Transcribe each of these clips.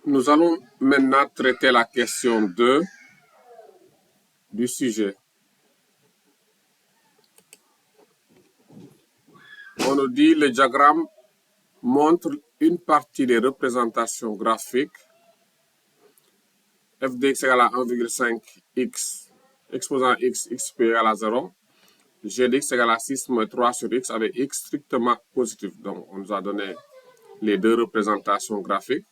Nous allons maintenant traiter la question 2 du sujet. On nous dit le diagramme montre une partie des représentations graphiques f de x égale à 1,5x exposant x, xp égale à 0, g de x égale à 6 moins 3 sur x avec x strictement positif. Donc, on nous a donné les deux représentations graphiques.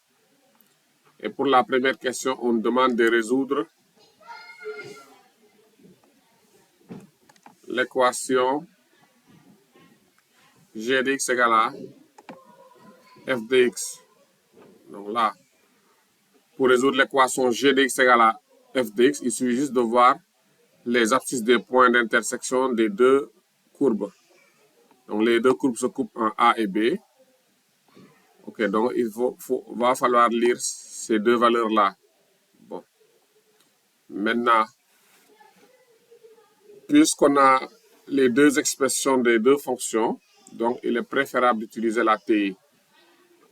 Et pour la première question, on demande de résoudre l'équation g de x égale à f de x. Donc là, pour résoudre l'équation g de x égale à f de x, il suffit juste de voir les abscisses des points d'intersection des deux courbes. Donc les deux courbes se coupent en A et B. Ok, donc il va falloir lire ces deux valeurs-là. Bon. Maintenant, puisqu'on a les deux expressions des deux fonctions, donc il est préférable d'utiliser la TI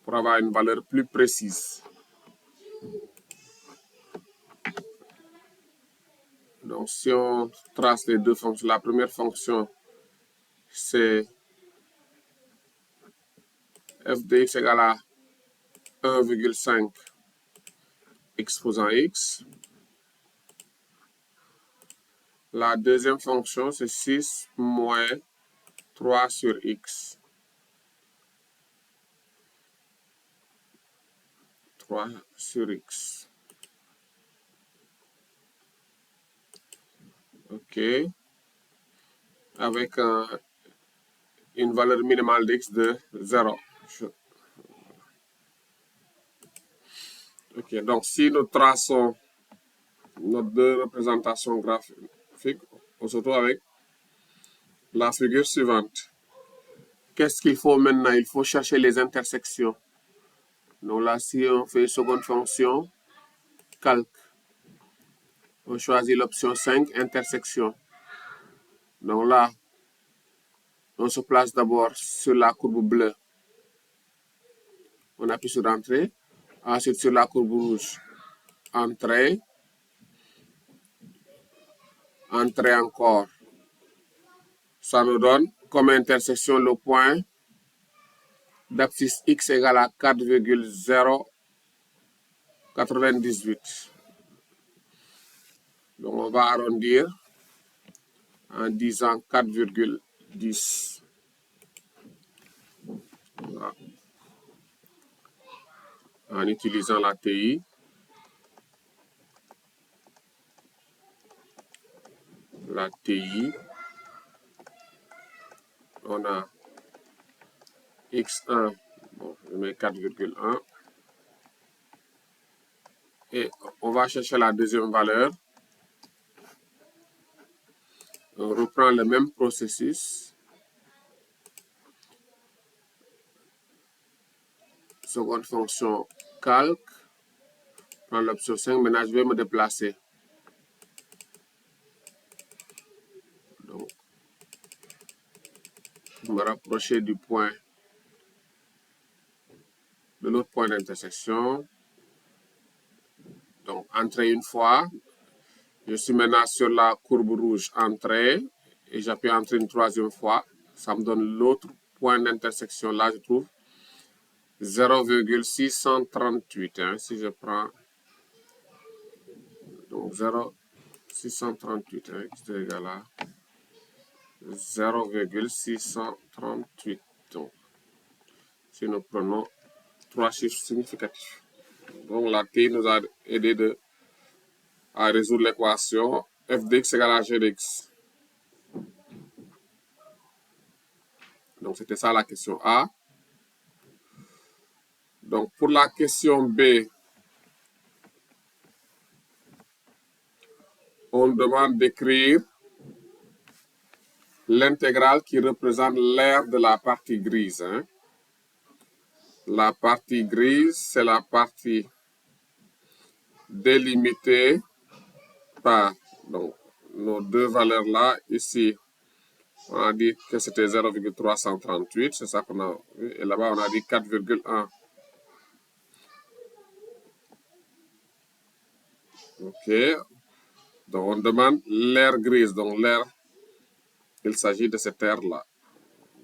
pour avoir une valeur plus précise. Donc si on trace les deux fonctions, la première fonction, c'est f de x égale à 1,5 exposant x. La deuxième fonction, c'est 6 moins 3 sur x. 3 sur x. OK. Avec une valeur minimale d'x de 0. OK. Donc, si nous traçons nos deux représentations graphiques, on se retrouve avec la figure suivante. Qu'est-ce qu'il faut maintenant? Il faut chercher les intersections. Donc là, si on fait seconde fonction, calque. On choisit l'option 5, intersection. Donc là, on se place d'abord sur la courbe bleue. On appuie sur Entrée. Ensuite, sur la courbe rouge, Entrée. Entrée encore. Ça nous donne comme intersection le point d'abscisse x égale à 4,098. Donc, on va arrondir en disant 4,10. Voilà. En utilisant la TI. La TI. On a x1, bon, je mets 4,1. Et on va chercher la deuxième valeur. On reprend le même processus. Seconde fonction, calque. Prends l'option 5. Maintenant, je vais me déplacer. Donc, me rapprocher du point, de l'autre point d'intersection. Donc, entrer une fois. Je suis maintenant sur la courbe rouge, entrée. Et j'appuie entrer une troisième fois. Ça me donne l'autre point d'intersection. Là, je trouve 0,638. Hein, si je prends donc 0,638, hein, x égale à 0,638. Donc, si nous prenons trois chiffres significatifs. Donc, la TI nous a aidé à résoudre l'équation f de x égale à g de x. Donc, c'était ça la question A. Donc, pour la question B, on demande d'écrire l'intégrale qui représente l'aire de la partie grise. Hein. La partie grise, c'est la partie délimitée par donc, nos deux valeurs-là. Ici, on a dit que c'était 0,338, c'est ça qu'on a vu. Et là-bas, on a dit 4,1. OK. Donc, on demande l'aire grise. Donc, l'aire, il s'agit de cette aire-là.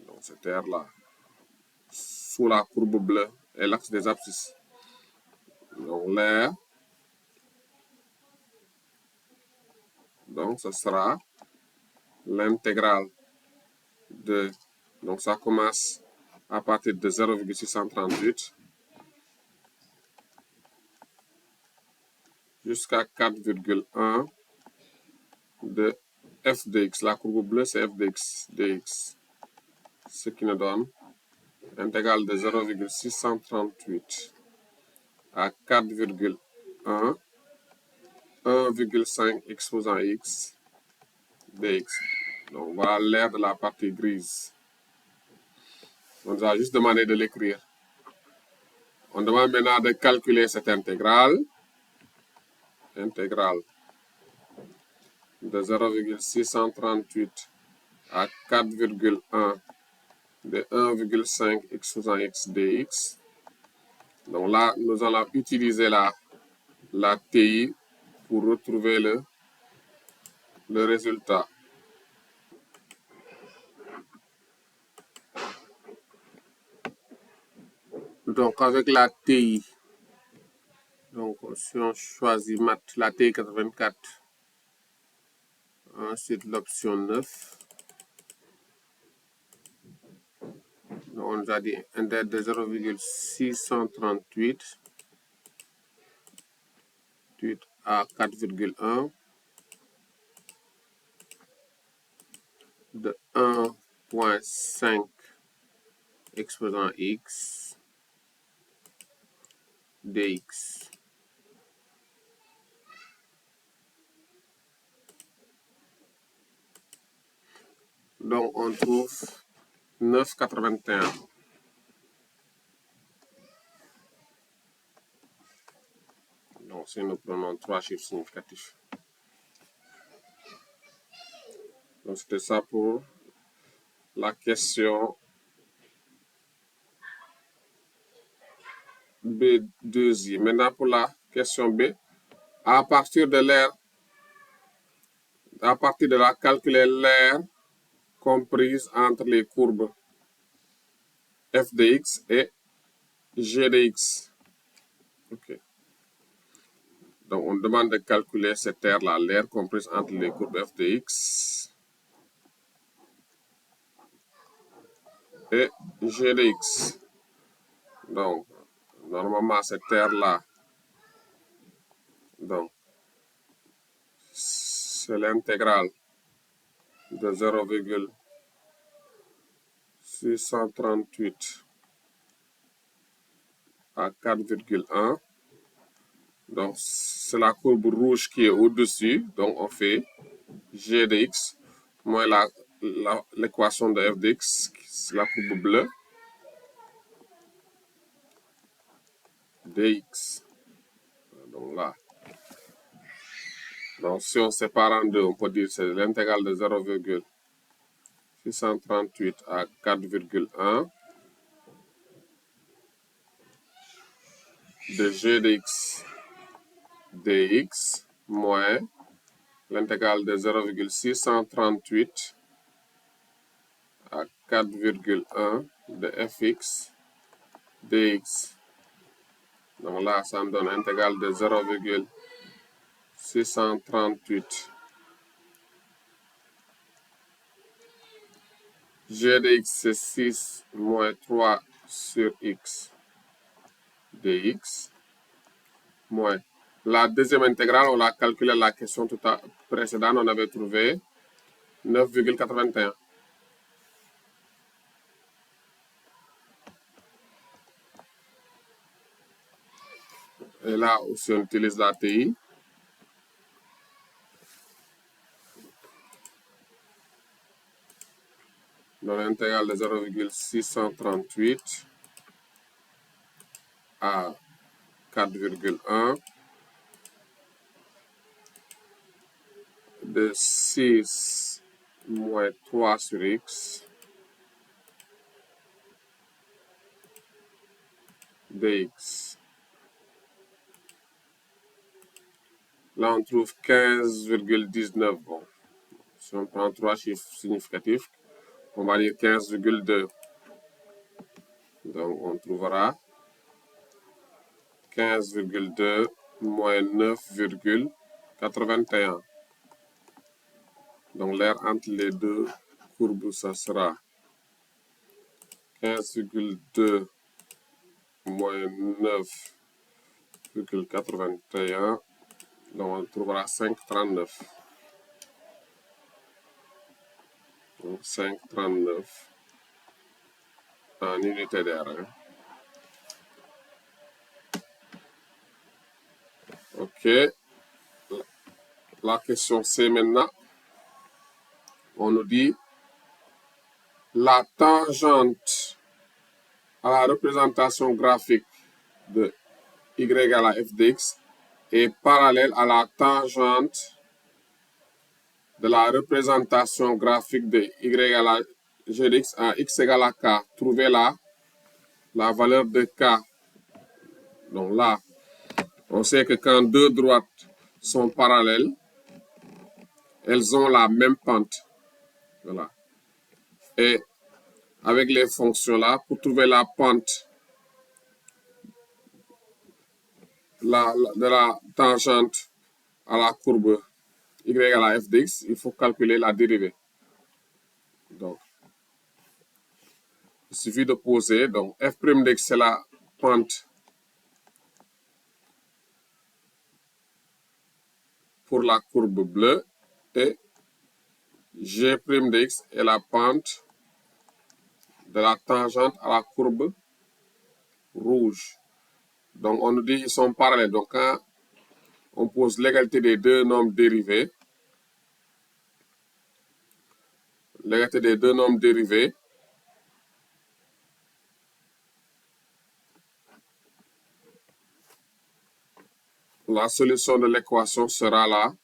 Donc, cette aire-là, sous la courbe bleue et l'axe des abscisses. Donc, l'aire, donc, ce sera l'intégrale de... Donc, ça commence à partir de 0,638 jusqu'à 4,1 de f de x. La courbe bleue, c'est f de x, dx. Ce qui nous donne intégrale de 0,638 à 4,1, 1,5 exposant x dx. Donc voilà l'aire de la partie grise. On nous a juste demandé de l'écrire. On demande maintenant de calculer cette intégrale. Intégrale de 0,638 à 4,1 de 1,5 exposant x dx. Donc là, nous allons utiliser la TI pour retrouver le résultat. Donc avec la TI, donc si on choisit maths, la TI 84, ensuite l'option 9, donc on nous a dit un dette de 0,638 à 4,1 de 1,5 exposant x dx. Donc on trouve 9,81. Donc si nous prenons trois chiffres significatifs. Donc c'était ça pour la question B2i. Maintenant pour la question B, à partir de là, calculer l'aire comprise entre les courbes f de x et g de x. OK. Donc on demande de calculer cette aire-là, l'aire comprise entre les courbes f de x et g de x. Donc normalement cette aire-là, donc c'est l'intégrale de 0,638 à 4,1. Donc c'est la courbe rouge qui est au-dessus. Donc on fait g de x moins l'équation de f de x, c'est la courbe bleue, dx. Donc là. Donc si on sépare en deux, on peut dire que c'est l'intégrale de 0,638 à 4,1 de g de x dx moins l'intégrale de 0,638 à 4,1 de fx dx. Donc là, ça me donne intégrale de 0,638 g de x, c'est 6 moins 3 sur x dx, moins la deuxième intégrale, on l'a calculé la question précédente, on avait trouvé 9,81. Et là aussi, on utilise la TI. Donc l'intégrale de 0,638 à 4,1 de 6 moins 3 sur x dx. Là, on trouve 15,19. Bon, si on prend 3 chiffres significatifs, on va dire 15,2. Donc, on trouvera 15,2 moins 9,81. Donc, l'air entre les deux courbes, ça sera 15,2 moins 9,81. Donc, on trouvera 5,39. Donc, 5,39 en unité d'air. Hein. OK. La question C maintenant. On nous dit la tangente à la représentation graphique de y à la f de x est parallèle à la tangente de la représentation graphique de y à la g de x à x égale à k. Trouvez la valeur de k. Donc là, on sait que quand deux droites sont parallèles, elles ont la même pente. Voilà. Et avec les fonctions là, pour trouver la pente de la tangente à la courbe y à la f de x, il faut calculer la dérivée. Donc, il suffit de poser. Donc, f' de x, c'est la pente pour la courbe bleue et g' de x est la pente de la tangente à la courbe rouge. Donc, on nous dit qu'ils sont parallèles. Donc, quand on pose l'égalité des deux nombres dérivés, la solution de l'équation sera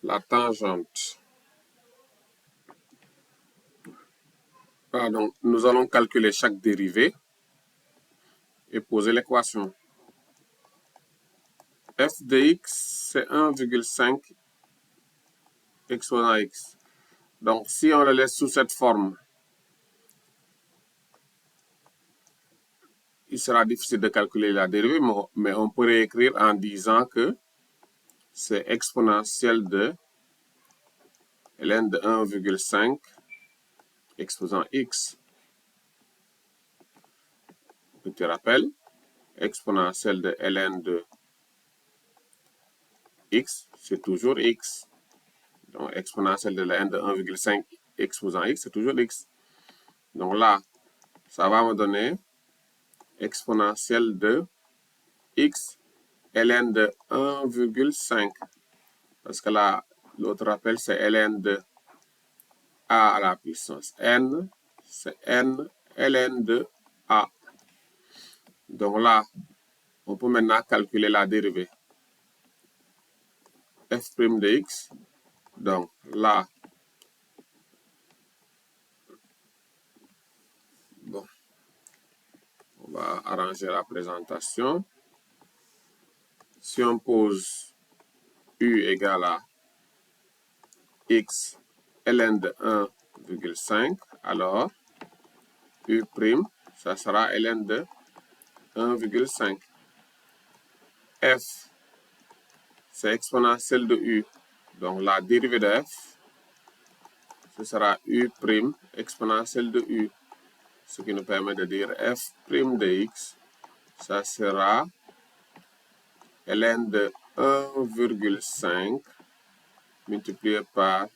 la tangente. Donc, nous allons calculer chaque dérivée et poser l'équation. F de x, c'est 1,5 exposant x. Donc, si on le laisse sous cette forme, il sera difficile de calculer la dérivée, mais on pourrait écrire en disant que c'est exponentielle de ln de 1,5 exposant x. Petit rappel, exponentielle de ln de x, c'est toujours x. Donc, exponentielle de ln de 1,5 exposant x, c'est toujours x. Donc là, ça va me donner exponentielle de x ln de 1,5. Parce que là, l'autre rappel, c'est ln de a à la puissance n, c'est n ln de a. Donc là, on peut maintenant calculer la dérivée. F' de x, donc là, bon, on va arranger la présentation. Si on pose u égale à x ln de 1,5, alors u', ça sera ln de 1,5. F, c'est exponentielle de u. Donc la dérivée de f, ce sera u' exponentielle de u. Ce qui nous permet de dire f' de x, ça sera ln de 1,5 multiplié par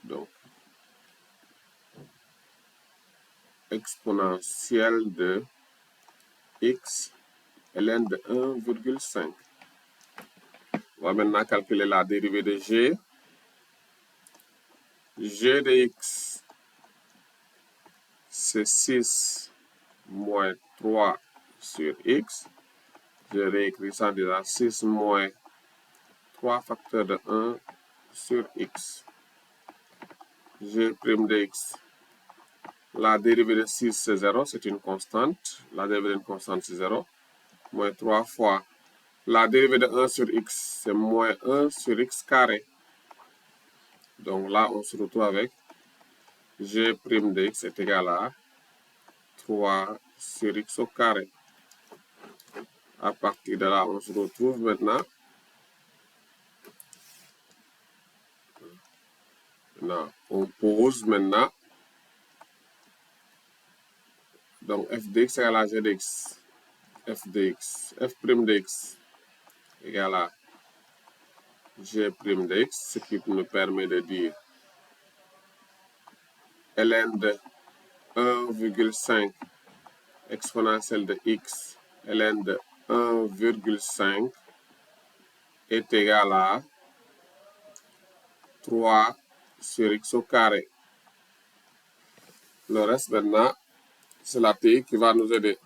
donc exponentielle de x ln de 1,5. On va maintenant calculer la dérivée de g. G de x, c'est 6 moins 3 sur x. Je réécris ça déjà, 6 moins 3 facteurs de 1 sur x. G' de x, La dérivée de 6, c'est 0, c'est une constante. La dérivée d'une constante, c'est 0. Moins 3 fois la dérivée de 1 sur x, c'est moins 1 sur x carré. Donc là, on se retrouve avec g' de x est égal à 3 sur x au carré. À partir de là, on se retrouve maintenant. On pose maintenant. Donc f de x égale à g de x. F de x, f' de x égale à g' de x, ce qui nous permet de dire ln de 1,5 exponentielle de x, ln de 1,5 est égal à 3 sur x au carré. Le reste maintenant, c'est la TI qui va nous aider.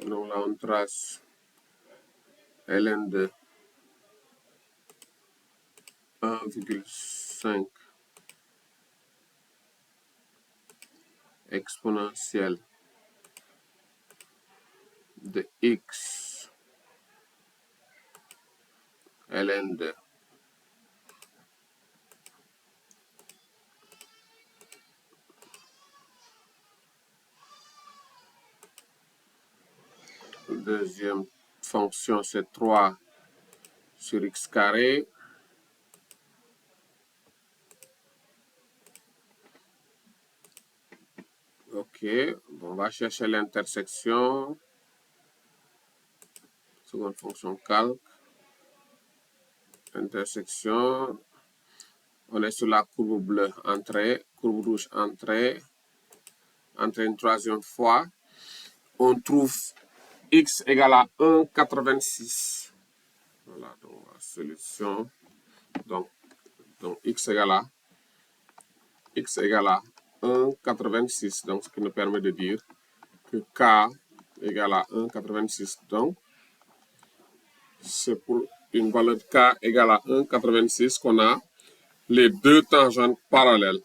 Donc là, on trace ln de 1,5 exponentielle de x ln de 2e fonction, c'est 3 sur x carré. Ok, on va chercher l'intersection. Seconde fonction calque. Intersection. On est sur la courbe bleue, entrée. Courbe rouge, entrée. Entrée une 3e fois. On trouve x égale à 1,86. Voilà, donc la solution. Donc x égale à 1,86. Donc ce qui nous permet de dire que k égale à 1,86. Donc c'est pour une valeur de k égale à 1,86 qu'on a les deux tangentes parallèles.